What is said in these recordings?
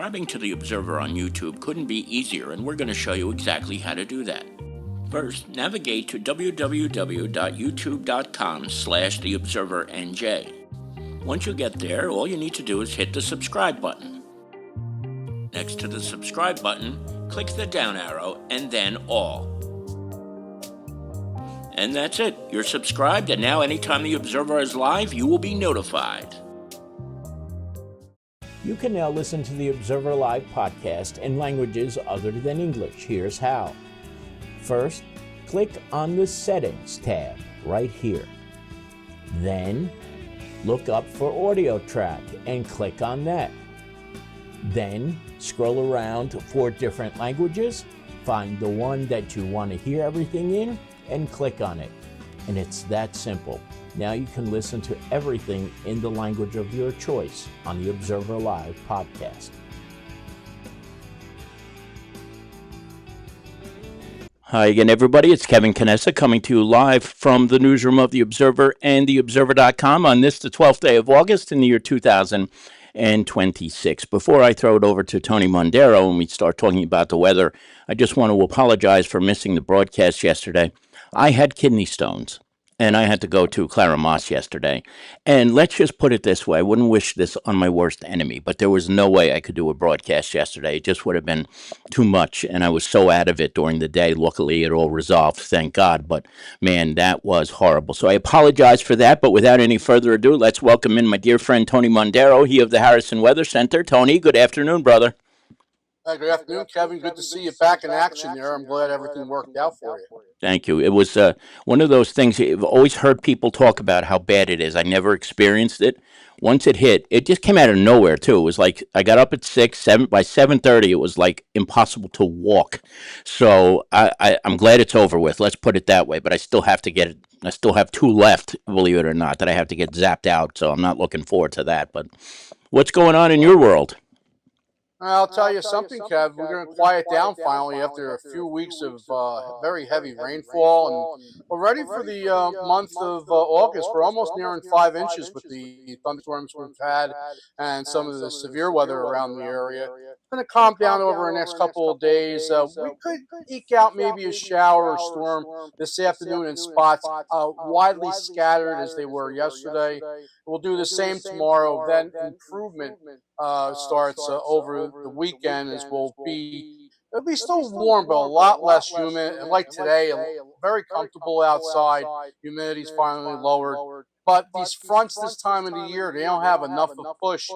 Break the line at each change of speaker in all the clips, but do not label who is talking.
Subscribing to The Observer on YouTube couldn't be easier, and we're going to show you exactly how to do that. First, navigate to www.youtube.com/TheObserverNJ. Once you get there, all you need to do is hit the subscribe button. Next to the subscribe button, click the down arrow and then all. And that's it. You're subscribed, and now anytime The Observer is live, you will be notified.
You can now listen to the Observer Live podcast in languages other than English. Here's how. First, click on the Settings tab right here. Then, look up for audio track and click on that. Then, scroll around for different languages, find the one that you want to hear everything in, and click on it. And it's that simple. Now you can listen to everything in the language of your choice on the Observer Live podcast.
Hi again, everybody. It's Kevin Canessa coming to you live from the newsroom of The Observer and TheObserver.com on this, the 12th day of August in the year 2026. Before I throw it over to Tony Mondero and we start talking about the weather, I just want to apologize for missing the broadcast yesterday. I had kidney stones, and I had to go to Clara Moss yesterday. And let's just put it this way. I wouldn't wish this on my worst enemy, but there was no way I could do a broadcast yesterday. It just would have been too much, and I was so out of it during the day. Luckily, it all resolved, thank God. But, man, that was horrible. So I apologize for that, but without any further ado, let's welcome in my dear friend Tony Mondero, he of the Harrison Weather Center. Tony, good afternoon, brother.
Good afternoon, Kevin. Good to see you back in action there. I'm glad everything worked out for you.
Thank you. It was one of those things. I've always heard people talk about how bad it is. I never experienced it. Once it hit, it just came out of nowhere, too. It was like I got up at 6, 7. By 7:30, it was like impossible to walk. So I'm glad it's over with. Let's put it that way. But I still have to get it. I still have 2 left, believe it or not, that I have to get zapped out. So I'm not looking forward to that. But what's going on in your world?
I'll tell you something, Kev. We're going to quiet down finally after a few weeks of very heavy rainfall. And we're ready for the month of August. We're almost nearing 5 inches with the thunderstorms we've had and some of the severe weather around the area. It's going to calm down over the next couple of days. We could eke out maybe a shower or storm this afternoon in spots, widely scattered as they were yesterday. We'll do the same tomorrow. Then improvement starts over the weekend, as it'll be still warm, but a lot less humid. And like today, very comfortable outside. Humidity's finally lowered. But these fronts this time of the year, they don't have enough of a push.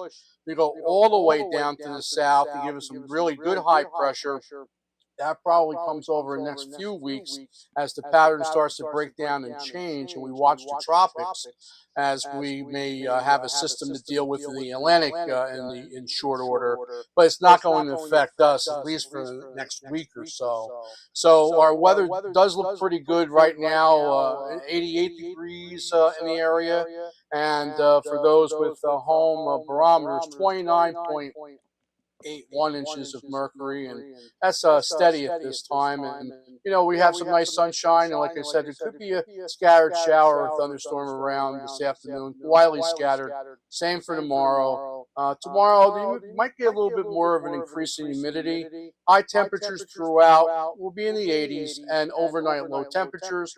They go all the way down to the south to give us some really good high pressure. That probably comes over the next few weeks as the pattern starts to break down and change, and we watch the tropics as we may have a system to deal with in the Atlantic in short order. But it's not going to affect us, at least for the next week or so. So our weather does look pretty good right now, 88 degrees in the area. And for those with home barometers, 29.81 inches of mercury, and that's steady at this time. And we have some nice sunshine, and like I said, there could be a scattered shower or thunderstorm around this afternoon, widely scattered. Same for tomorrow. Tomorrow you might get a little bit more of an increase in humidity. High temperatures throughout will be in the 80s, and overnight low temperatures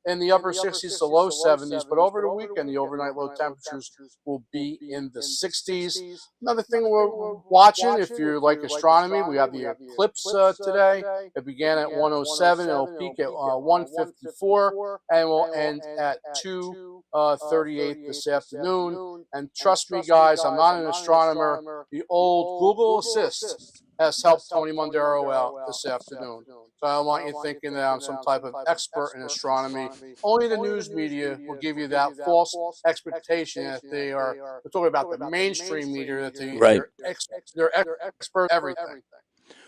in the upper 60s to low 70s. But over the weekend, the overnight low temperatures will be in the 60s. Another thing we're watching, if you like astronomy, we have the eclipse today. It began at 1:07. It'll peak at 1:54, and will end at 2:38 this afternoon. And trust me, guys, I'm not an astronomer. The old Google Assist has helped Tony Mondero out this afternoon. So I don't want you thinking that I'm some type of expert in astronomy. Only the news media will give you that false expectation that they are. We're talking about the mainstream media, that they're expert in everything.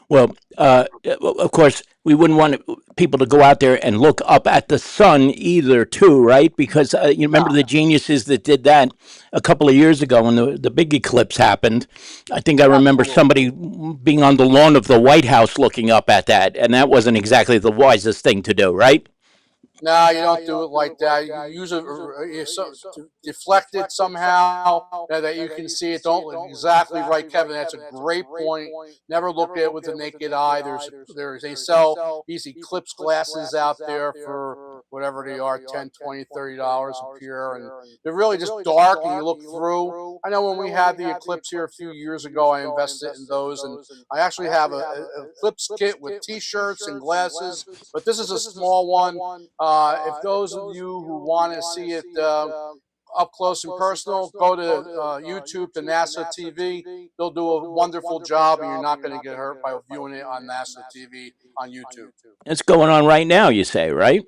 Well, of course, we wouldn't want people to go out there and look up at the sun either, too, right? Because you remember the geniuses that did that a couple of years ago when the big eclipse happened. I think I remember somebody being on the lawn of the White House looking up at that, and that wasn't exactly the wisest thing to do, right?
No, you don't do it like that. You use it to deflect it somehow that you can see it. Don't look exactly right, Kevin. That's a great point. Never look at it with the naked eye. They sell these Eclipse glasses out there for whatever they are, 10, 20, $30 a pair, and they're really just dark and you look through. I know when we had the Eclipse here a few years ago, I invested in those, and I actually have a Eclipse kit with t-shirts and glasses, but this is a small one. If those of you who want to see it up close and personal, go to YouTube to NASA TV. They'll do a wonderful job, and you're not going to get hurt by viewing it on NASA TV on YouTube.
It's going on right now, you say, right?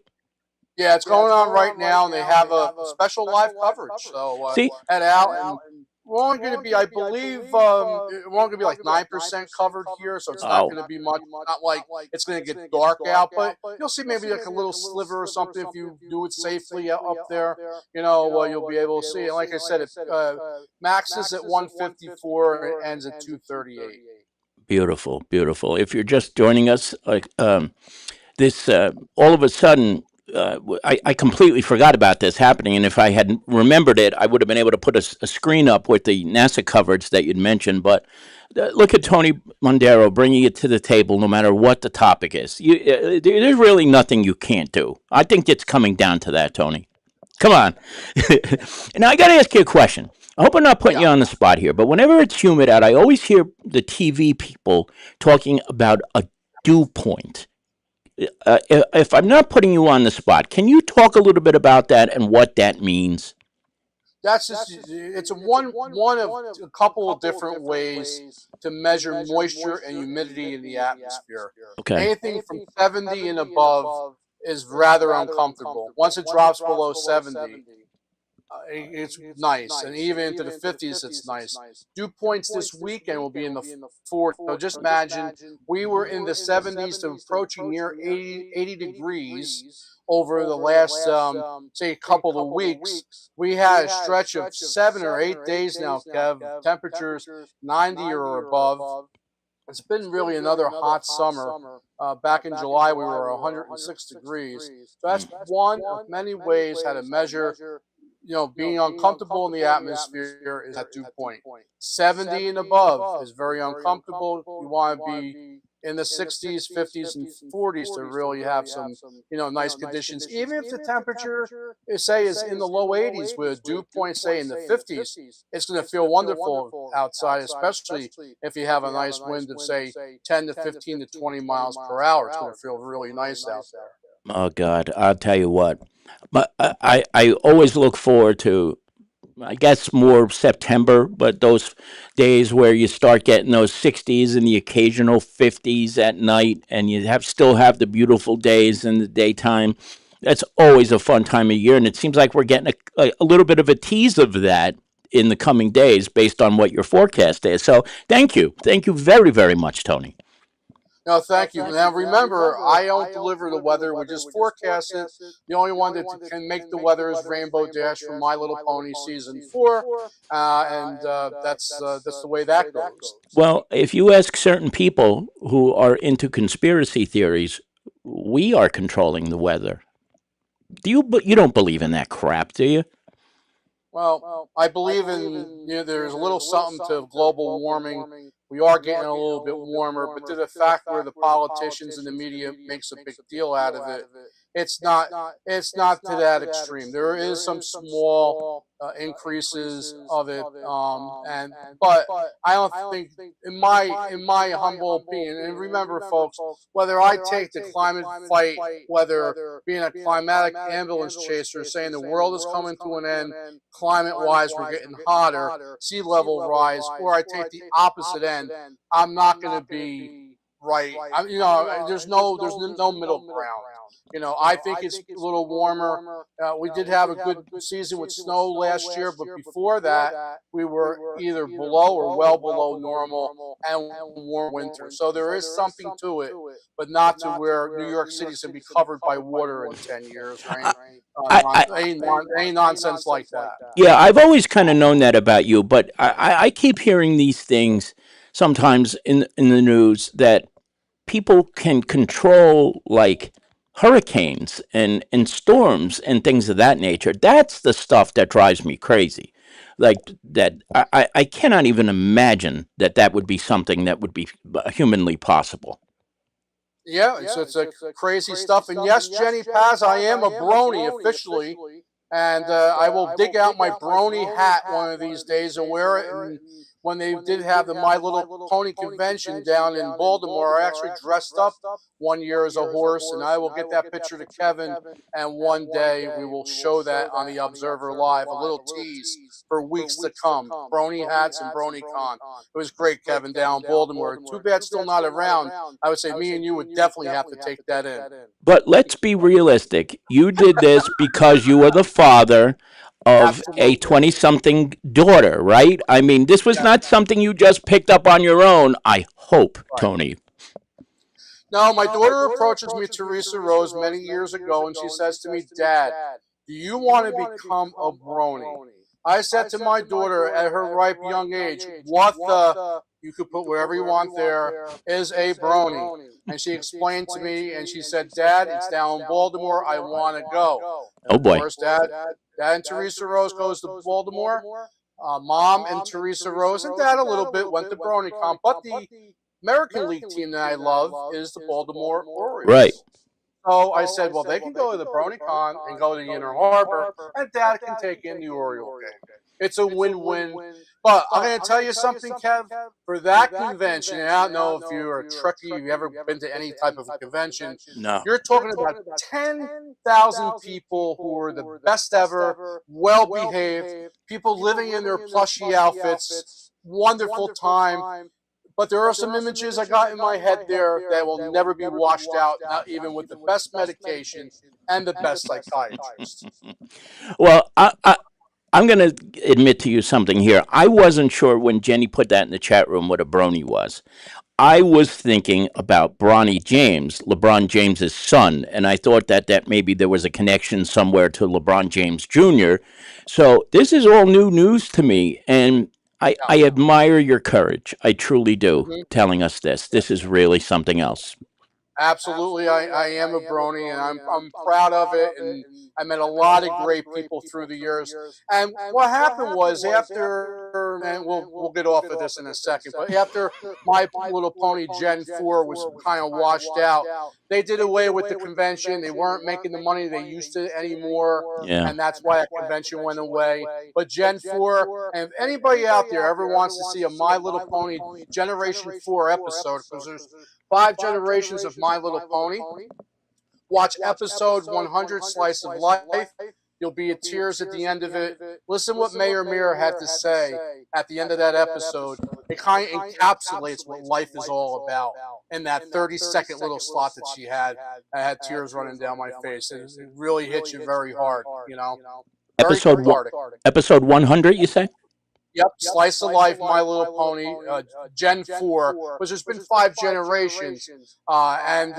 Yeah, it's going on right now, and they have a special live coverage. So
See,
head out, and we're only going to be, I believe, we're only going to be like 9% covered here, so it's not going to be much. Not like it's going to get dark out, but you'll see maybe like a little sliver or something if you do it safely up there. You know, you'll be able to see it. Like I said, it maxes at 154 and it ends at 238.
beautiful, beautiful. If you're just joining us, like this, all of a sudden, I completely forgot about this happening, and if I had remembered it, I would have been able to put a screen up with the NASA coverage that you'd mentioned. But look at Tony Mondero bringing it to the table, no matter what the topic is. There's really nothing you can't do. I think it's coming down to that, Tony. Come on. Now I got to ask you a question. I hope I'm not putting you on the spot here, but whenever it's humid out, I always hear the TV people talking about a dew point. If I'm not putting you on the spot, can you talk a little bit about that and what that means?
That's just, it's one of a couple of different ways to measure moisture and humidity in the atmosphere.
Okay.
Anything from 70 and above is rather uncomfortable. Once it drops below 70, it's nice, and even into the 50s, it's nice. Dew points this weekend will be in the 40s. So just imagine we were in the 70s to approaching near 80 degrees over the last, say, couple of weeks. We had a stretch of 7 or 8 days now, Kev. Temperatures 90 or above. It's been really another hot summer. Back in July, we were 106 degrees. So that's one of many ways how to measure, you know, being uncomfortable in the atmosphere is at dew point. 70 and above is very uncomfortable. You want to be in the 60s, 50s, and 40s to really have some, you know, nice conditions. Even if the temperature, say, is in the low 80s with a dew point, say, in the 50s, it's going to feel wonderful outside, especially if you have a nice wind of, say, 10 to 15 to 20 miles per hour. It's going to feel really nice out there.
Oh God, I'll tell you what. But I always look forward to, I guess, more September, but those days where you start getting those 60s and the occasional 50s at night, and you still have the beautiful days in the daytime. That's always a fun time of year, and it seems like we're getting a little bit of a tease of that in the coming days based on what your forecast is. So thank you very, very much, Tony.
No, thank you. Now, remember, I don't deliver the weather. We just forecast it. The only one that can make the weather is Rainbow Dash from My Little Pony Season 4, and that's the way that goes.
Well, if you ask certain people who are into conspiracy theories, we are controlling the weather. You don't believe in that crap, do you?
Well, I believe in, you know, there's a little something to global warming. We are getting a little bit warmer, but to the fact where the politicians and the media makes a big deal out of it, it's not to that extreme. There is some small increases of it, but I don't think, in my humble opinion, and remember, folks, whether I take the climate fight, whether being a climatic ambulance chaser, saying the world is coming to an end, climate-wise, we're getting hotter, sea level rise, or I take the opposite end, I'm not going to be right. You know, there's no middle ground. You know, I think it's a little warmer. We did have a good season with snow last year, but before that, we were either below or well below normal and warm winter. So there is something to it, but not to where New York City's going to be covered by water in 10 years, right? Ain't nonsense like that.
Yeah, I've always kind of known that about you, but I keep hearing these things sometimes in the news that people can control, like, hurricanes and storms and things of that nature. That's the stuff that drives me crazy. Like that, I cannot even imagine that that would be something that would be humanly possible.
Yeah, it's a crazy stuff. And yes, Jenny Paz, I am a brony officially, and I will dig out my brony hat one of these days and wear it. And when they did have the My Little Pony convention down in Baltimore, I actually dressed up one year as a horse, and I will get that picture to Kevin. And one day we will show that on the Observer Live, a little tease for weeks to come. Brony hats and Brony Con. It was great, Kevin, down in Baltimore. Too bad still not around. I would say me and you would definitely have to take that in.
But let's be realistic. You did this because you were the father of a 20 something daughter, right? I mean, this was not something you just picked up on your own, I hope, Tony.
No, my daughter approaches me, Teresa Rose, many years ago, and she says to me, Dad, do you want to become a brony? I said to my daughter at her ripe young age, what the, you could put wherever you want there, is a brony? And she explained to me, and she said, Dad, it's down in Baltimore, I want to go.
Oh boy.
Of course, Dad and Teresa Rose goes to Baltimore. Mom and Teresa Rose and Dad a little bit went to BronyCon, but the American League team that I love is the Baltimore Orioles.
Right.
So I said, well, they can go to the BronyCon and go to Inner Harbor, and Dad can take in the Oriole game. It's a win-win. But I'm going to tell you something, Kev. For that convention, and I don't know if you're a Trekkie, you've ever been to any type of a convention.
No.
You're talking about 10,000 people who were the best ever, well-behaved, people living in their plushy outfits, wonderful time. But there are some images I got in my head there that will never be washed out, not even with the best medication and the best psychiatrist.
Well, I'm going to admit to you something here. I wasn't sure when Jenny put that in the chat room what a brony was. I was thinking about Bronny James, LeBron James's son, and I thought that maybe there was a connection somewhere to LeBron James Jr. So this is all new news to me, and I admire your courage. I truly do, telling us this. This is really something else.
Absolutely, I am a brony, and I'm proud of it. And I met a lot of great people through the years. And what happened was after, and we'll get off of this in a second, but after My Little Pony Gen 4 was kind of washed out, they did away with the convention. They weren't making the money they used to anymore,
Yeah.
and that's why that convention went away. But Gen 4, and if anybody out there ever wants to see a My Little Pony Generation 4 episode, because there's 5 generations of My Little Pony, watch episode 100, Slice of Life. You'll be in tears at the end of it. Listen what Mayor Mir had to say at the end of that episode. It kind of encapsulates what life is all about in that 30-second little slot that she had. I had tears running down my face. It really hits you very hard, you know. Very
Episode 100, you say?
Yep, Slice of Life, My Little Pony, Gen 4, which there's been 5 generations, and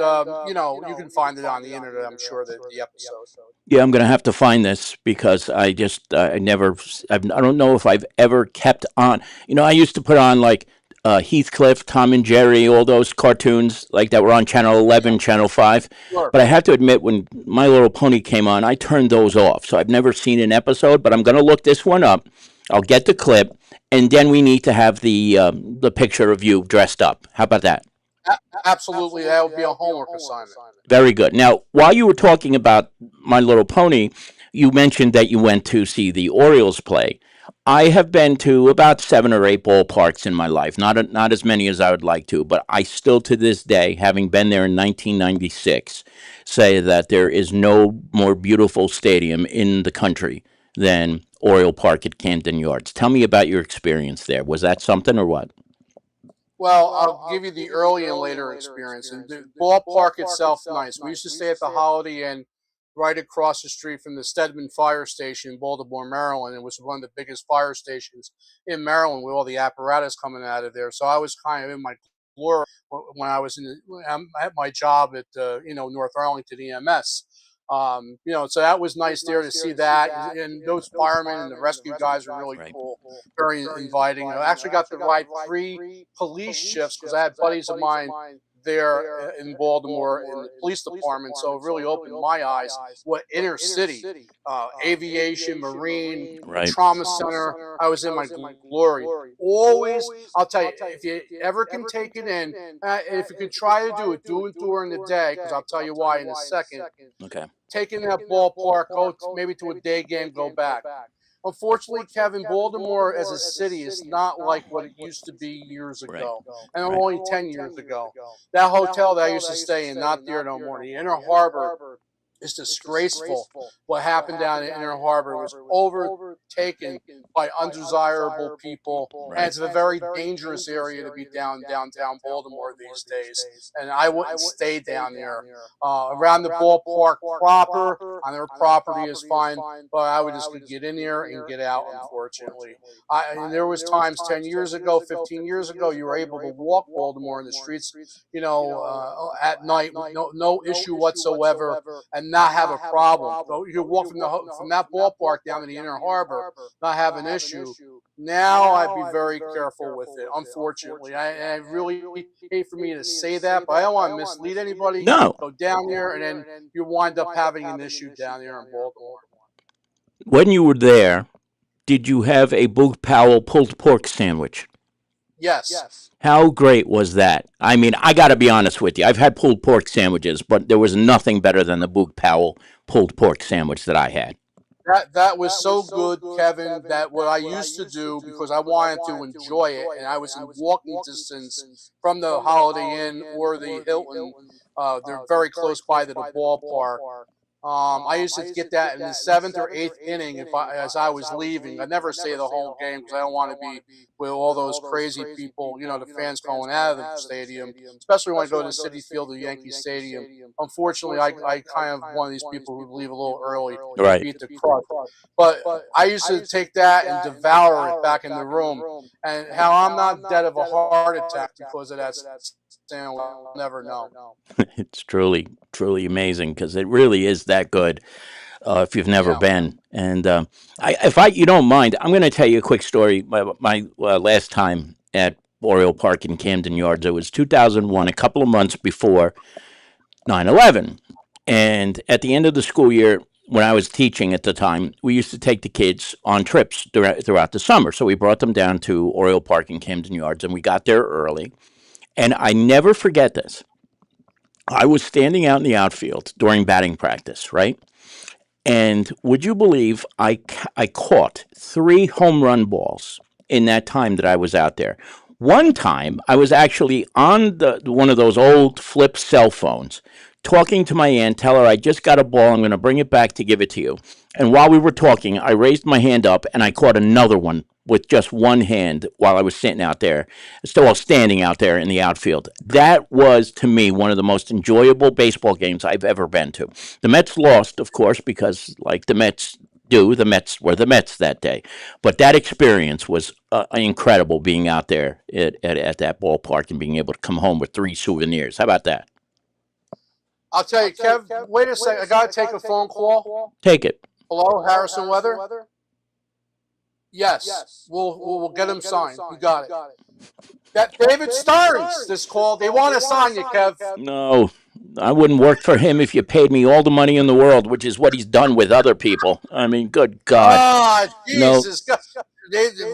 you know, you can find it on the internet, I'm sure, the episode.
Yeah, I'm going to have to find this because I don't know if I've ever kept on. You know, I used to put on like Heathcliff, Tom and Jerry, all those cartoons like that were on Channel 11, Channel 5.
Sure.
But I have to admit, when My Little Pony came on, I turned those off. So I've never seen an episode, but I'm going to look this one up. I'll get the clip, and then we need to have the picture of you dressed up. How about that?
Absolutely, that would be a homework assignment.
Very good. Now, while you were talking about My Little Pony, you mentioned that you went to see the Orioles play. I have been to about 7 or 8 ballparks in my life, not as many as I would like to, but I still to this day, having been there in 1996, say that there is no more beautiful stadium in the country than Oriole Park at Camden Yards. Tell me about your experience there. Was that something or what?
Well, I'll give you the early and later experience. And the ballpark itself, nice. We used to stay at the Holiday Inn right across the street from the Stedman Fire Station in Baltimore, Maryland. It was one of the biggest fire stations in Maryland with all the apparatus coming out of there. So I was kind of in my glory when I was at my job at North Arlington EMS. So that was nice there to see that, and those firemen and the rescue guys were really cool, very inviting. I actually got to ride 3 police shifts because I had buddies of mine there in Baltimore in the police department. So it really opened my eyes what inner city, aviation, marine, the
Right.
trauma center. I was in my glory. Always, I'll tell you, if you ever can take it in, if you can try to do it during the day, because I'll tell you why in a second.
Okay.
Taking that ballpark, go maybe to a day game, go back. Unfortunately, Kevin, Baltimore as a city is not like what it used to be years
Right.
ago, and
Right.
only 10 years ago. That hotel that I used to stay in, not there no more. The Inner Harbor is disgraceful. What happened down in Inner Harbor was overtaken by undesirable people, and it's a very dangerous area to be downtown Baltimore these days. And I wouldn't stay down there. Around the ballpark proper, on their property is fine, but I would just get in there and get out. Unfortunately, and there was times 10 years ago, 15 years ago, you were able to walk Baltimore in the streets, at night, no issue whatsoever, and not have a problem. So you walk from that ballpark down to the Inner Harbor, not have an issue. Now I'd be very careful with it. Unfortunately, I really hate for me to say that, but I don't want to mislead anybody.
No.
Go down there, and then you wind up having an issue down there in Baltimore.
When you were there, did you have a Boog Powell pulled pork sandwich?
Yes.
How great was that? I mean, I got to be honest with you. I've had pulled pork sandwiches, but there was nothing better than the Boog Powell pulled pork sandwich that I had.
That was so good, Kevin, that what I used to do, because I wanted to enjoy it, and I was in walking distance from the Holiday Inn or the Hilton. They're very close by to the ballpark. I used to get that in the 7th or 8th inning as I was leaving. I never say the whole game because I don't want to be with all those crazy people, the fans going out of the stadium, especially when I go to Citi Field or Yankee Stadium. Unfortunately, I kind of one of these people who leave a little early to beat the crowd. But I used to take that and devour it back in the room. And how I'm not dead of a heart attack because of that, we'll never know.
It's truly, truly amazing because it really is that good. If you've never been, and if you don't mind, I'm going to tell you a quick story. My last time at Oriole Park in Camden Yards, it was 2001, a couple of months before 9/11, and at the end of the school year, when I was teaching at the time, we used to take the kids on trips throughout the summer. So we brought them down to Oriole Park in Camden Yards, and we got there early. And I never forget this. I was standing out in the outfield during batting practice, right? And would you believe I caught 3 home run balls in that time that I was out there? One time, I was actually on one of those old flip cell phones, talking to my aunt, tell her I just got a ball, I'm going to bring it back to give it to you. And while we were talking, I raised my hand up and I caught another one with just one hand while I was sitting out there, still standing out there in the outfield. That was, to me, one of the most enjoyable baseball games I've ever been to. The Mets lost, of course, because like the Mets do, the Mets were the Mets that day. But that experience was incredible, being out there at that ballpark and being able to come home with 3 souvenirs. How about that?
I'll tell you, Kev, wait a second. I got to take a phone call.
Take it.
Hello, Harrison Weather? Yes. We'll get him signed. You got it. That David Stearns, this call. They want to sign you, Kev.
No, I wouldn't work for him if you paid me all the money in the world, which is what he's done with other people. I mean, good God.
Ah, Jesus. No.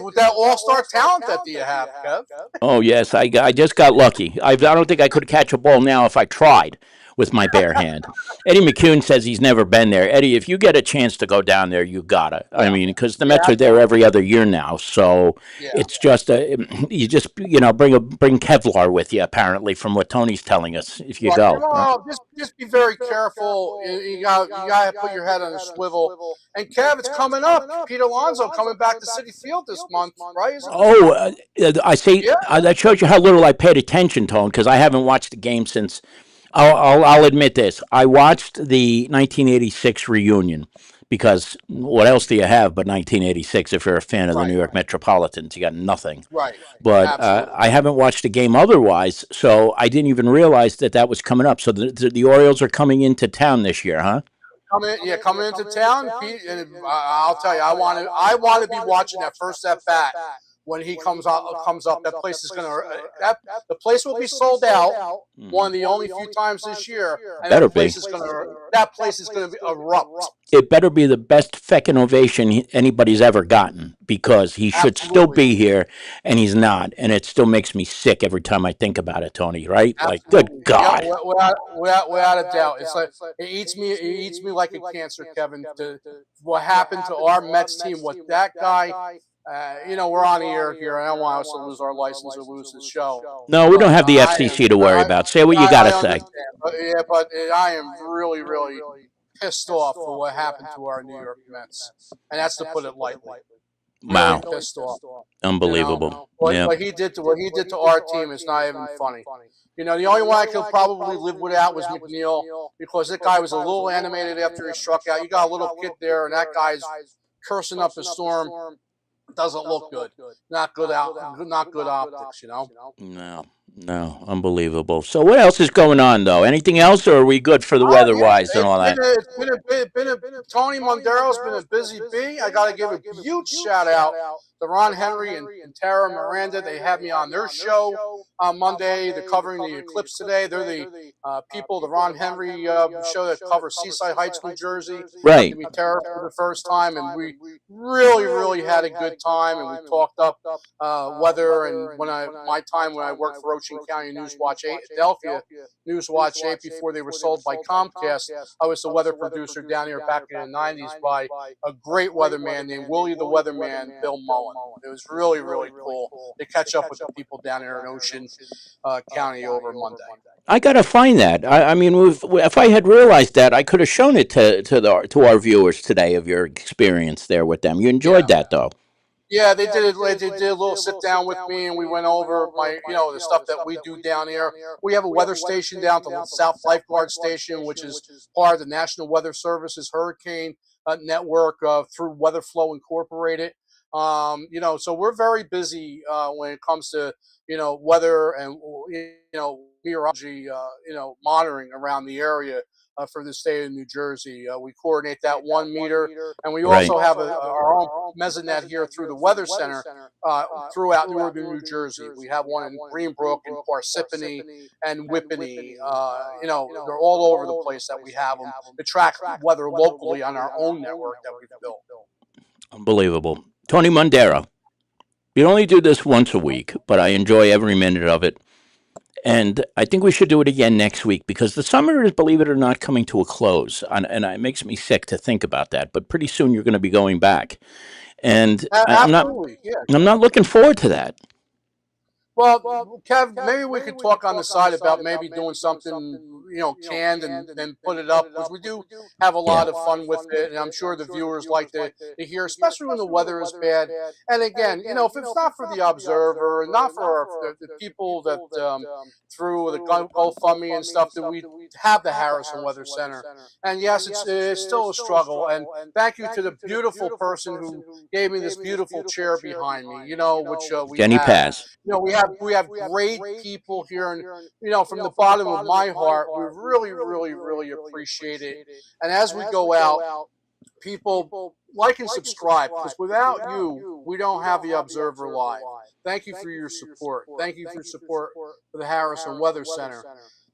With that all-star talent that you have, Kev.
Oh, yes. I just got lucky. I don't think I could catch a ball now if I tried with my bare hand. Eddie McCune says he's never been there. Eddie, if you get a chance to go down there, you gotta. I mean, because the Mets are there every other year now, so it's just you just bring Kevlar with you. Apparently, from what Tony's telling us, if you go.
No, just be very careful. You got to put your head on a swivel. And Kev, it's coming up. Pete Alonso coming back to Citi Field this month, right?
I see. That shows you how little I paid attention, Tone, because I haven't watched the game since. I'll admit this. I watched the 1986 reunion because what else do you have but 1986 if you're a fan of the New York Metropolitans? You got nothing.
Right.
But I haven't watched the game otherwise, so I didn't even realize that was coming up. So the Orioles are coming into town this year, huh?
Coming into town. Pete, and I'll tell you, I want to be watching that first at bat when he comes up, that place is going to the place will be sold out. One of the only few times this year, and
Better
that place
be.
is going to erupt.
It better be the best feckin' ovation anybody's ever gotten, because he should still
Absolutely.
be here, and he's not, and it still makes me sick every time I think about it, Tony. Right? Like,
Absolutely.
good God.
Yeah, without a doubt. It's like it eats me like a cancer, Kevin. What happened to our Mets team? What that guy? We're on the air here. I don't want us to lose our license or lose the show.
No, we don't have the
I
FCC to worry about. Say what you
I
gotta say.
understand, but I am really, really pissed off for what happened to our New York Mets, and that's to put it lightly.
Wow,
Really pissed off.
unbelievable. Yeah.
What he did to our team is not even funny. The only one I could probably live without was McNeil, because that guy was a little animated after he struck out. You got a little kid there, and that guy's cursing up a storm. Doesn't look good. Not good optics.
No, unbelievable. So what else is going on, though? Anything else, or are we good for the weather-wise and all that?
Tony Mondero's been a busy bee. I got to give a huge shout out to Ron Henry and Tara Miranda. They had me on their show on Monday. They're covering the eclipse today. They're the people, the Ron Henry show that covers Seaside Heights, New Jersey.
Right.
To meet Tara for the first time, and we really, really had a good time, and we talked up weather. And my time when I worked for Ocean County Newswatch 8, Philadelphia Newswatch 8, before they were sold by Comcast, I was the weather producer down here back in the 90s by a great weatherman named Willie the Weatherman, Bill Mullen. It was really, really cool to catch up with the people down there in Ocean County over Monday.
I gotta find that. I mean, if I had realized that, I could have shown it to our viewers today of your experience there with them. You enjoyed that, though.
Yeah, they did a little sit down with me, and we went over the stuff that we do down here. We have a weather station down to the South Lifeguard Station, which is part of the National Weather Service's hurricane network through Weatherflow Incorporated. So we're very busy when it comes to weather and meteorology, monitoring around the area. For the state of New Jersey, we coordinate that 1 meter, and we also have our own mesonet here through the Weather Center throughout northern New Jersey. We have one in Greenbrook and Parsippany and Whippany. They're all over the place that we have them to track weather locally on our own network that we've built.
Unbelievable. Tony Mondero, you only do this once a week, but I enjoy every minute of it. And I think we should do it again next week, because the summer is, believe it or not, coming to a close. And it makes me sick to think about that. But pretty soon you're going to be going back. And I'm not looking forward to that.
Well, Kev, maybe we could talk on the side about maybe doing something, canned and then put it up, because we do have a lot of fun with it, and I'm sure the viewers like to hear, especially when the weather is bad. And again, if it's not for the Observer and not for the people that through the GoFundMe and stuff, that we have the Harrison Weather Center. And yes, it's still a struggle. And thank you to the beautiful person who gave me this beautiful chair behind me, which we
Jenny Paz.
We have great people here, and from the bottom of my heart, we really, really, really appreciate it. And as we go out, people like and subscribe, because without you, we don't have the Observer Live. Thank you for your support. Thank you for your support for the Harrison Weather Center.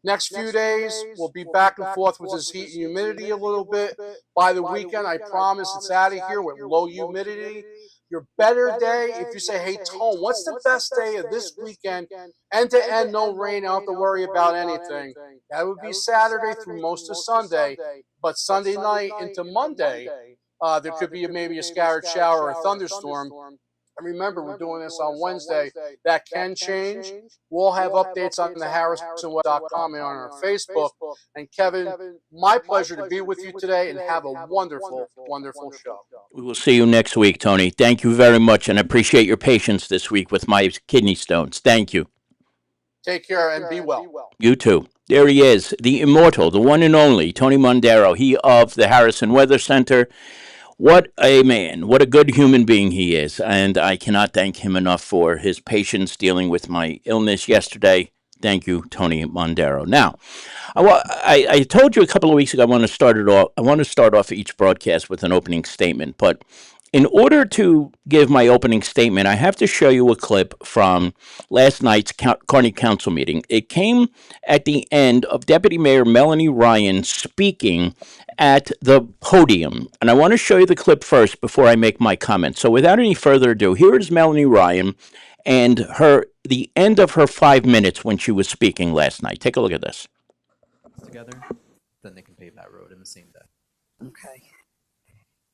Next few days, we'll be back and forth with this heat and humidity a little bit. By the weekend, I promise it's out of here with low humidity. Your better day, if you say, hey, Tone, what's the best day of this weekend? End to end, no rain, I don't have to worry about anything. That would be Saturday through most of Sunday. But Sunday night into Monday, there could be maybe a scattered shower or a thunderstorm. And remember, we're doing this on Wednesday. That can change. We'll have updates on the harrisonweb.com and on our Facebook. And Kevin, my pleasure to be with you today, and have a wonderful, wonderful show.
We will see you next week, Tony. Thank you very much, and I appreciate your patience this week with my kidney stones. Thank you.
Take care and be well.
You too. There he is, the immortal, the one and only Tony Mondero, he of the Harrison Weather Center. What a man, what a good human being he is, and I cannot thank him enough for his patience dealing with my illness yesterday. Thank you, Tony Mondero. Now, I told you a couple of weeks ago I want to start off each broadcast with an opening statement, but In order to give my opening statement, I have to show you a clip from last night's Kearney Council meeting. It came at the end of Deputy Mayor Melanie Ryan speaking at the podium. And I want to show you the clip first before I make my comment. So without any further ado, here is Melanie Ryan and the end of her 5 minutes when she was speaking last night. Take a look at this.
Together, then they can pave that road in the same day.
Okay.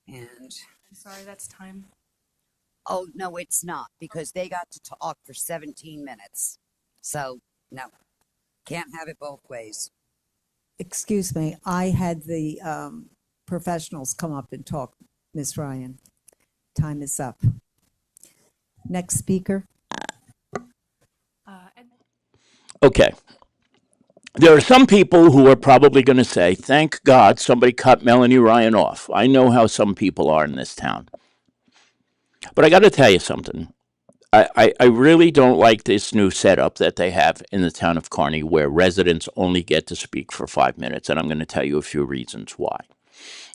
And,
I'm sorry, that's time.
oh, no, it's not, because they got to talk for 17 minutes. So, no, can't have it both ways.
Excuse me, I had the professionals come up and talk, Miss Ryan. Time is up. Next speaker.
Okay. There are some people who are probably going to say, thank God somebody cut Melanie Ryan off. I know how some people are in this town. But I got to tell you something. I really don't like this new setup that they have in the town of Kearney where residents only get to speak for 5 minutes, and I'm going to tell you a few reasons why.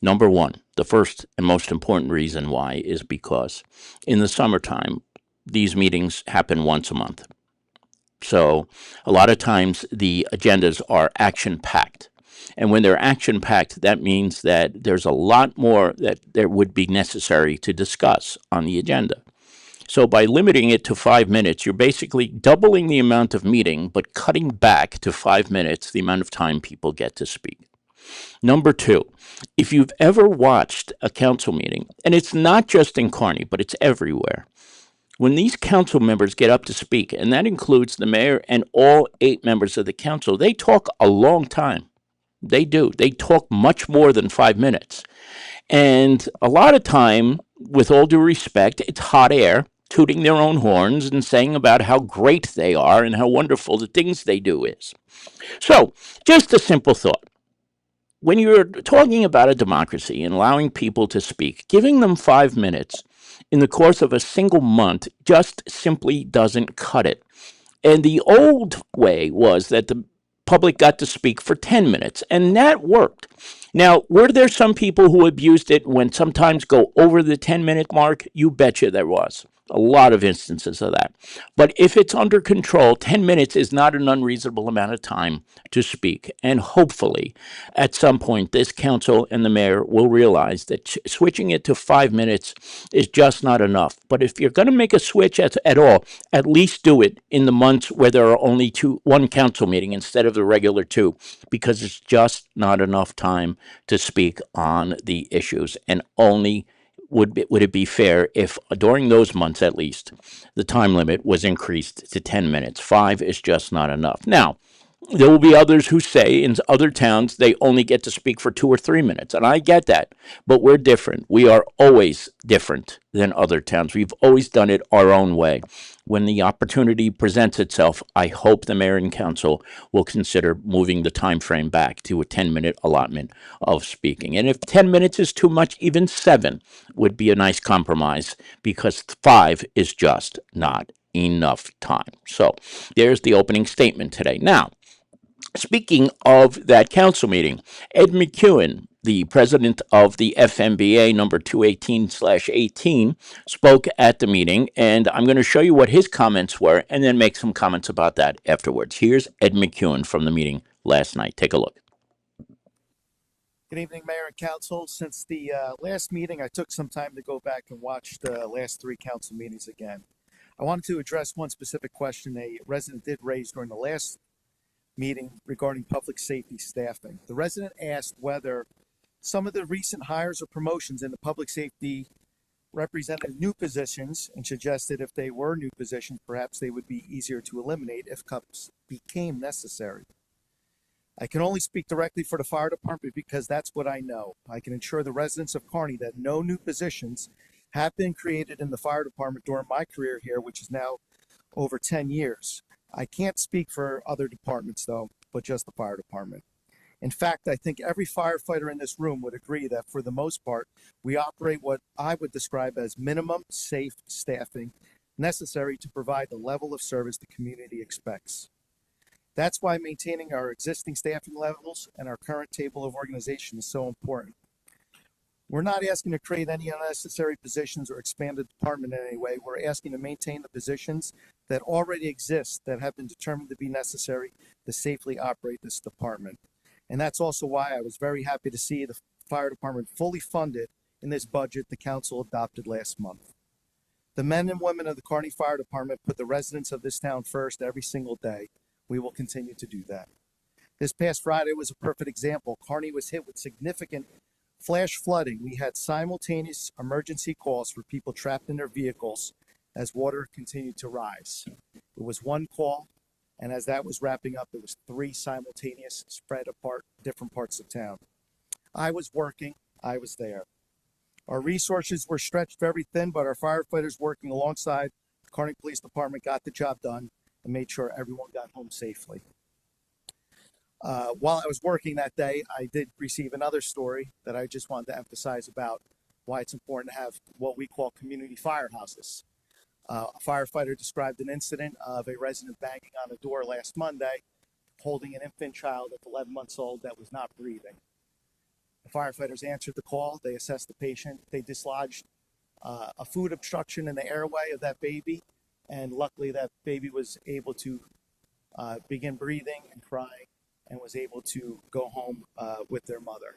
Number one, the first and most important reason why is because in the summertime, these meetings happen once a month. So a lot of times the agendas are action-packed. And when they're action-packed, that means that there's a lot more that there would be necessary to discuss on the agenda. So by limiting it to 5 minutes, you're basically doubling the amount of meeting, but cutting back to 5 minutes the amount of time people get to speak. Number two, if you've ever watched a council meeting, and it's not just in Kearney, but it's everywhere, when these council members get up to speak, and that includes the mayor and all 8 members of the council, they talk a long time. They do. They talk much more than 5 minutes. And a lot of time, with all due respect, it's hot air, tooting their own horns and saying about how great they are and how wonderful the things they do is. So, just a simple thought. When you're talking about a democracy and allowing people to speak, giving them 5 minutes in the course of a single month just simply doesn't cut it. And the old way was that the public got to speak for 10 minutes, and that worked. Now, were there some people who abused it when sometimes go over the 10-minute mark? You betcha there was. A lot of instances of that. But if it's under control, 10 minutes is not an unreasonable amount of time to speak. And hopefully, at some point, this council and the mayor will realize that switching it to 5 minutes is just not enough. But if you're going to make a switch at all, at least do it in the months where there are only one council meeting instead of the regular 2, because it's just not enough time to speak on the issues. And only would it be fair if during those months at least the time limit was increased to 10 minutes. 5 is just not enough. Now, there will be others who say in other towns they only get to speak for 2 or 3 minutes, and I get that, but we're different. We are always different than other towns. We've always done it our own way. When the opportunity presents itself, I hope the mayor and council will consider moving the time frame back to a 10-minute allotment of speaking. And if 10 minutes is too much, even 7 would be a nice compromise, because 5 is just not enough time. So there's the opening statement today. Now, speaking of that council meeting, Ed McEwen, the president of the FMBA number 218/18, spoke at the meeting, and I'm going to show you what his comments were and then make some comments about that afterwards. Here's Ed McEwen from the meeting last night. Take a look.
Good evening, Mayor and Council. Since the last meeting, I took some time to go back and watch the last 3 council meetings again. I wanted to address one specific question a resident did raise during the last meeting regarding public safety staffing. The resident asked whether some of the recent hires or promotions in the public safety represented new positions, and suggested if they were new positions, perhaps they would be easier to eliminate if cuts became necessary. I can only speak directly for the fire department because that's what I know. I can assure the residents of Kearney that no new positions have been created in the fire department during my career here, which is now over 10 years. I can't speak for other departments though, but just the fire department. In fact, I think every firefighter in this room would agree that for the most part, we operate what I would describe as minimum safe staffing necessary to provide the level of service the community expects. That's why maintaining our existing staffing levels and our current table of organization is so important. We're not asking to create any unnecessary positions or expand the department in any way. We're asking to maintain the positions that already exist that have been determined to be necessary to safely operate this department. And that's also why I was very happy to see the fire department fully funded in this budget the council adopted last month. The men and women of the Kearney Fire Department put the residents of this town first every single day. We will continue to do that. This past Friday was a perfect example. Kearney was hit with significant flash flooding. We had simultaneous emergency calls for people trapped in their vehicles as water continued to rise. It was one call, and as that was wrapping up, it was 3 simultaneous spread apart different parts of town. I was working, I was there. Our resources were stretched very thin, but our firefighters working alongside the Kearney Police Department got the job done and made sure everyone got home safely. While I was working that day, I did receive another story that I just wanted to emphasize about why it's important to have what we call community firehouses. A firefighter described an incident of a resident banging on a door last Monday, holding an infant child of 11 months old that was not breathing. The firefighters answered the call. They assessed the patient. They dislodged a food obstruction in the airway of that baby, and luckily that baby was able to begin breathing and crying and was able to go home with their mother.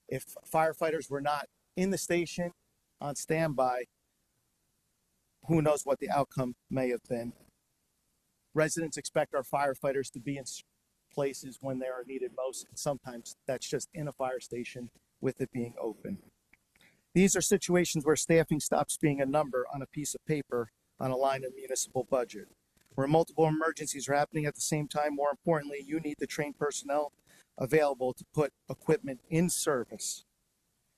If firefighters were not in the station on standby, who knows what the outcome may have been. Residents expect our firefighters to be in places when they are needed most, and sometimes that's just in a fire station with it being open. These are situations where staffing stops being a number on a piece of paper on a line of municipal budget. Where multiple emergencies are happening at the same time, more importantly, you need the trained personnel available to put equipment in service.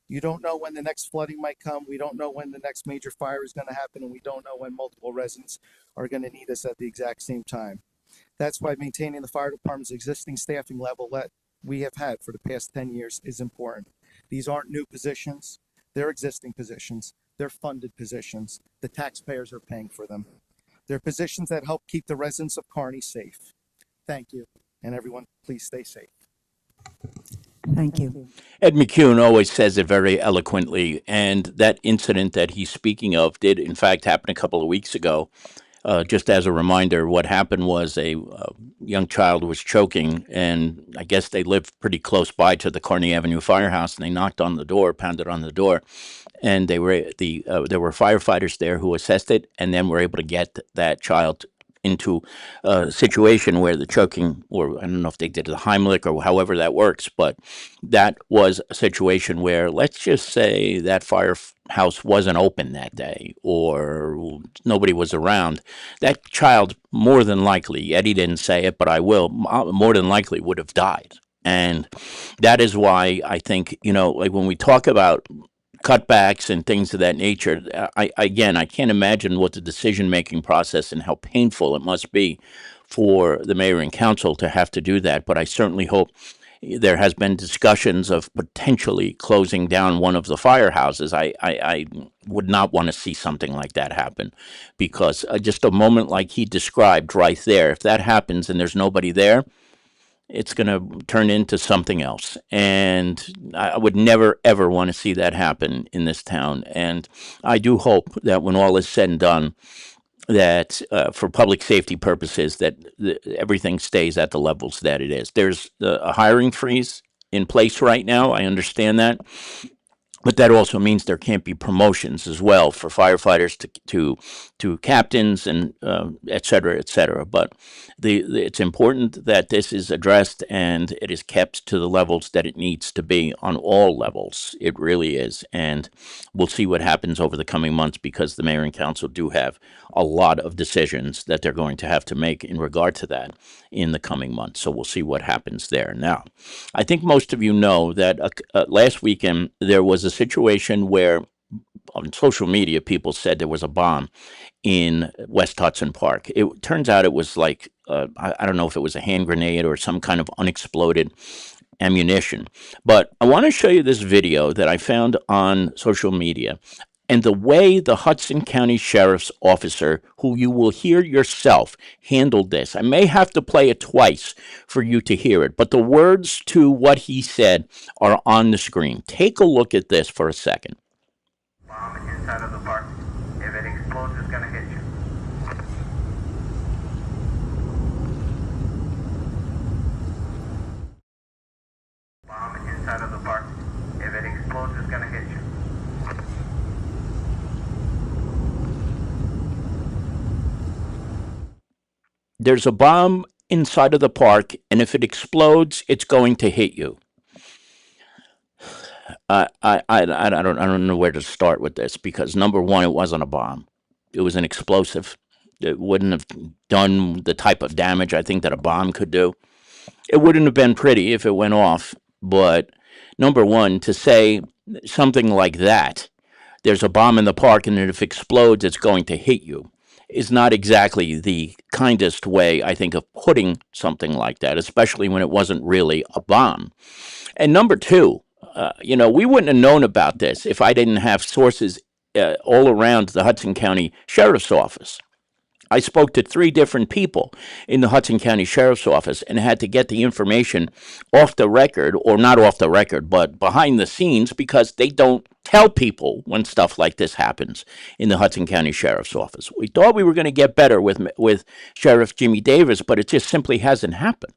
You don't know when the next flooding might come. We don't know when the next major fire is going to happen, and we don't know when multiple residents are going to need us at the exact same time. That's why maintaining the fire department's existing staffing level that we have had for the past 10 years is important. These aren't new positions. They're existing positions. They're funded positions. The taxpayers are paying for them. They're positions that help keep the residents of Kearney safe. Thank you. And everyone, please stay safe.
Thank you.
Ed McCune always says it very eloquently, and that incident that he's speaking of did, in fact, happen a couple of weeks ago. Just as a reminder, what happened was a young child was choking, and I guess they lived pretty close by to the Kearney Avenue Firehouse, and they knocked on the door, pounded on the door, and there were firefighters there who assessed it, and then were able to get that child into a situation where the choking, or I don't know if they did the Heimlich or however that works, but that was a situation where, let's just say that firehouse wasn't open that day or nobody was around. That child, more than likely, Eddie didn't say it, but I will, more than likely would have died. And that is why I think, like when we talk about cutbacks and things of that nature, I can't imagine what the decision-making process and how painful it must be for the mayor and council to have to do that. But I certainly hope there has been discussions of potentially closing down one of the firehouses. I would not want to see something like that happen, because just a moment like he described right there, if that happens and there's nobody there, it's going to turn into something else. And I would never, ever want to see that happen in this town. And I do hope that when all is said and done, that for public safety purposes, that everything stays at the levels that it is. There's a hiring freeze in place right now. I understand that. But that also means there can't be promotions as well for firefighters to captains and et cetera, et cetera. But it's important that this is addressed and it is kept to the levels that it needs to be on all levels. It really is. And we'll see what happens over the coming months, because the mayor and council do have a lot of decisions that they're going to have to make in regard to that in the coming months. So we'll see what happens there. Now, I think most of you know that last weekend there was a situation where on social media people said there was a bomb in West Hudson Park. It turns out it was like, I don't know if it was a hand grenade or some kind of unexploded ammunition. But I want to show you this video that I found on social media. And the way the Hudson County Sheriff's officer, who you will hear yourself, handled this, I may have to play it twice for you to hear it, but the words to what he said are on the screen. Take a look at this for a second.
Bomb inside of the park. If it explodes, it's gonna hit you. Bomb inside of the park. If it explodes, it's gonna hit you.
There's a bomb inside of the park, and if it explodes, it's going to hit you. I don't know where to start with this because number one, it wasn't a bomb. It was an explosive. It wouldn't have done the type of damage I think that a bomb could do. It wouldn't have been pretty if it went off. But number one, to say something like that, there's a bomb in the park and if it explodes, it's going to hit you, is not exactly the kindest way, I think, of putting something like that, especially when it wasn't really a bomb. And number two, we wouldn't have known about this if I didn't have sources all around the Hudson County Sheriff's Office. I spoke to 3 different people in the Hudson County Sheriff's Office and had to get the information off the record, or not off the record, but behind the scenes, because they don't tell people when stuff like this happens in the Hudson County Sheriff's Office. We thought we were going to get better with Sheriff Jimmy Davis, but it just simply hasn't happened.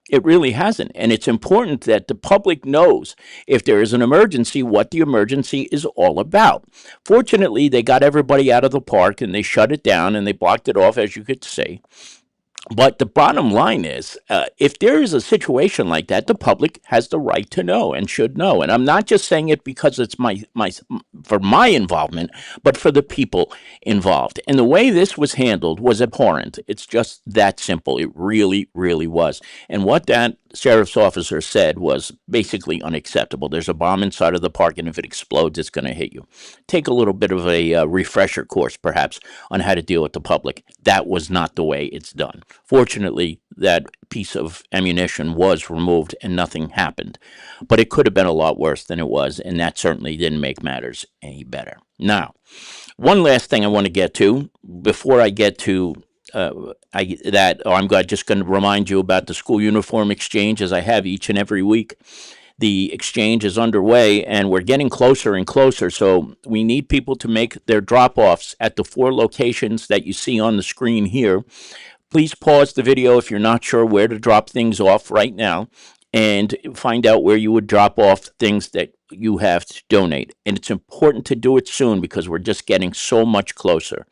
It really hasn't. And it's important that the public knows if there is an emergency, what the emergency is all about. Fortunately, they got everybody out of the park and they shut it down and they blocked it off, as you could see. But the bottom line is, if there is a situation like that, the public has the right to know and should know. And I'm not just saying it because it's for my involvement, but for the people involved. And the way this was handled was abhorrent. It's just that simple. It really, really was. And what that sheriff's officer said was basically unacceptable. There's a bomb inside of the park, and if it explodes, it's going to hit you. Take a little bit of a refresher course, perhaps, on how to deal with the public. That was not the way it's done. Fortunately, that piece of ammunition was removed and nothing happened. But it could have been a lot worse than it was, and that certainly didn't make matters any better. Now, one last thing I want to get to before I get to I'm just going to remind you about the school uniform exchange, as I have each and every week. The exchange is underway, and we're getting closer and closer, so we need people to make their drop-offs at the 4 locations that you see on the screen here. Please pause the video if you're not sure where to drop things off right now, and find out where you would drop off things that you have to donate. And it's important to do it soon because we're just getting so much closer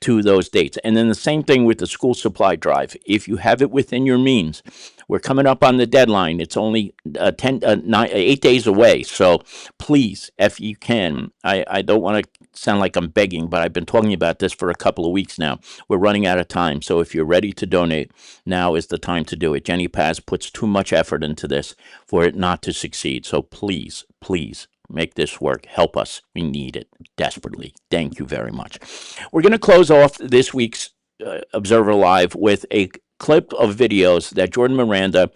to those dates. And then the same thing with the school supply drive. If you have it within your means, we're coming up on the deadline. It's only 8 days away. So please, if you can, I don't want to sound like I'm begging, but I've been talking about this for a couple of weeks now. We're running out of time. So if you're ready to donate, now is the time to do it. Jenny Paz puts too much effort into this for it not to succeed. So please, please make this work. Help us. We need it desperately. Thank you very much. We're going to close off this week's Observer Live with a clip of videos that Jordan Miranda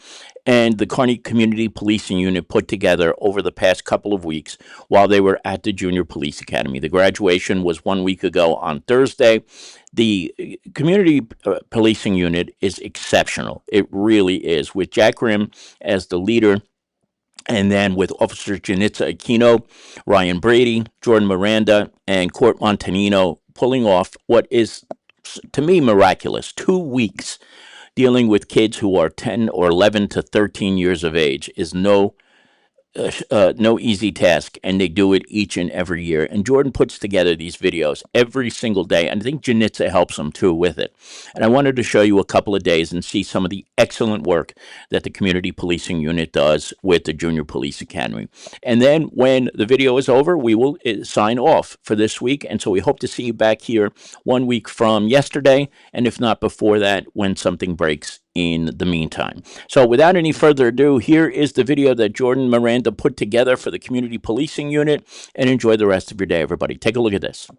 and the Kearney Community Policing Unit put together over the past couple of weeks while they were at the Junior Police Academy. The graduation was 1 week ago on Thursday. The Community Policing Unit is exceptional. It really is. With Jack Grimm as the leader, and then with Officer Janitza Aquino, Ryan Brady, Jordan Miranda, and Court Montanino pulling off what is, to me, miraculous. 2 weeks dealing with kids who are 10 or 11 to 13 years of age is no easy task, and they do it each and every year. And Jordan puts together these videos every single day, and I think Janitza helps him too with it. And I wanted to show you a couple of days and see some of the excellent work that the Community Policing Unit does with the Junior Police Academy. And then when the video is over, we will sign off for this week. And so we hope to see you back here 1 week from yesterday, and if not before that, when something breaks in the meantime. So without any further ado, here is the video that Jordan Miranda put together for the Community Policing Unit, and enjoy the rest of your day, everybody. Take a look at this.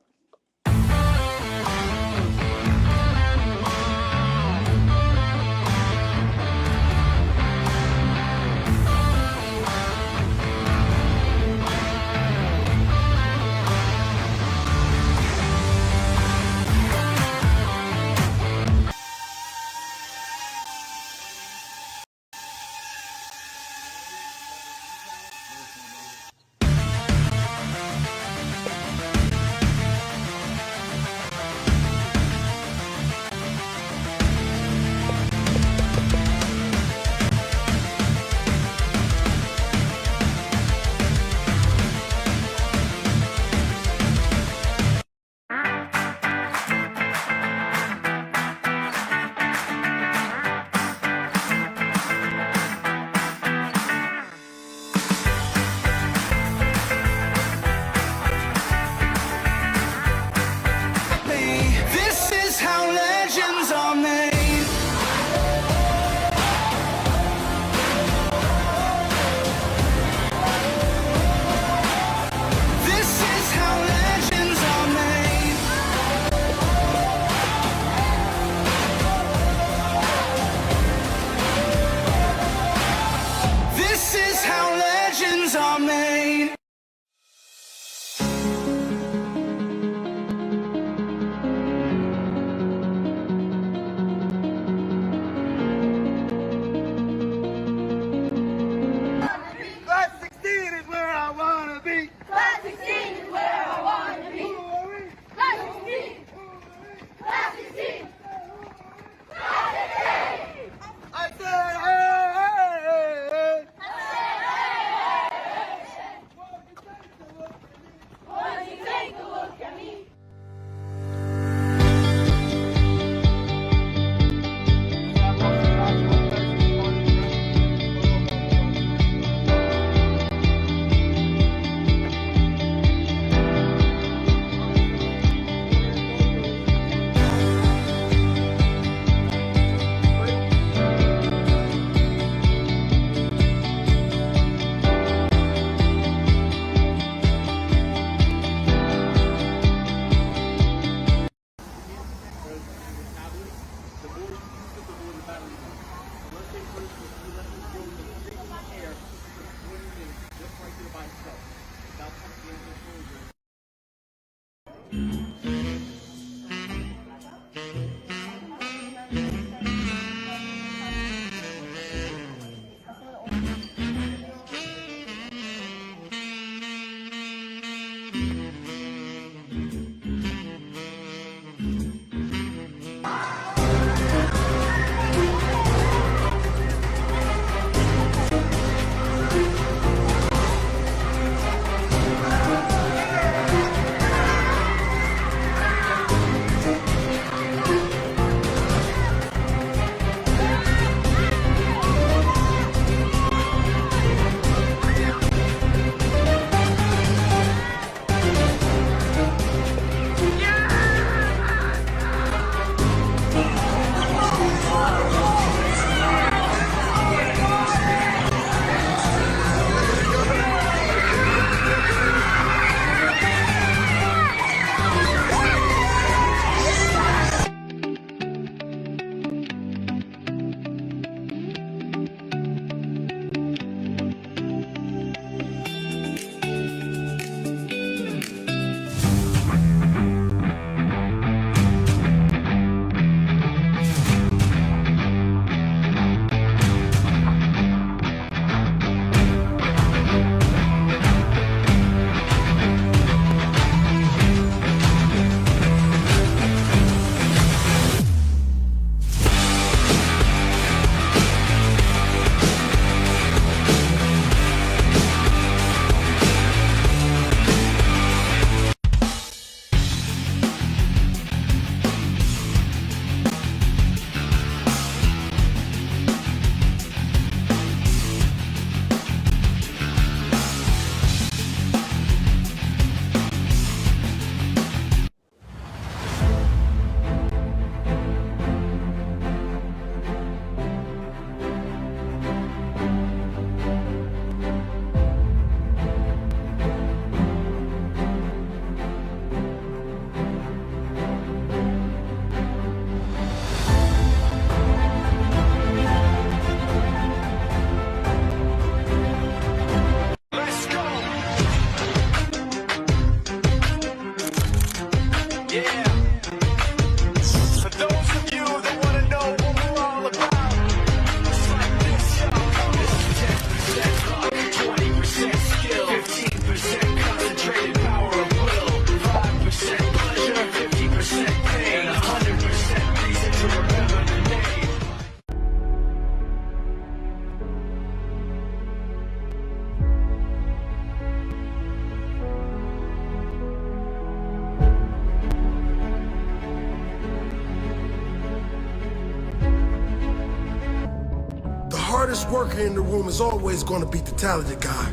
hardest worker in the room is always going to be the talented guy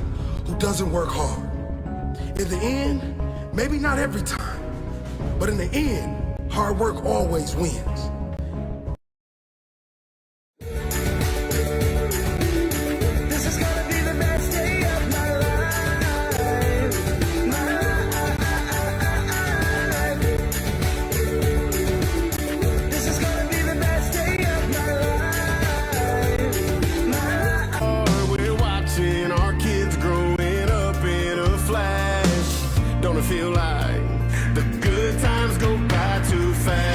who doesn't work hard. In the end, maybe not every time, but in the end, hard work always wins.
This is gonna be the best day of my life. This is gonna be the best day of my life.
We're watching our kids growing up in a flash. Don't it feel like the good times go by too fast?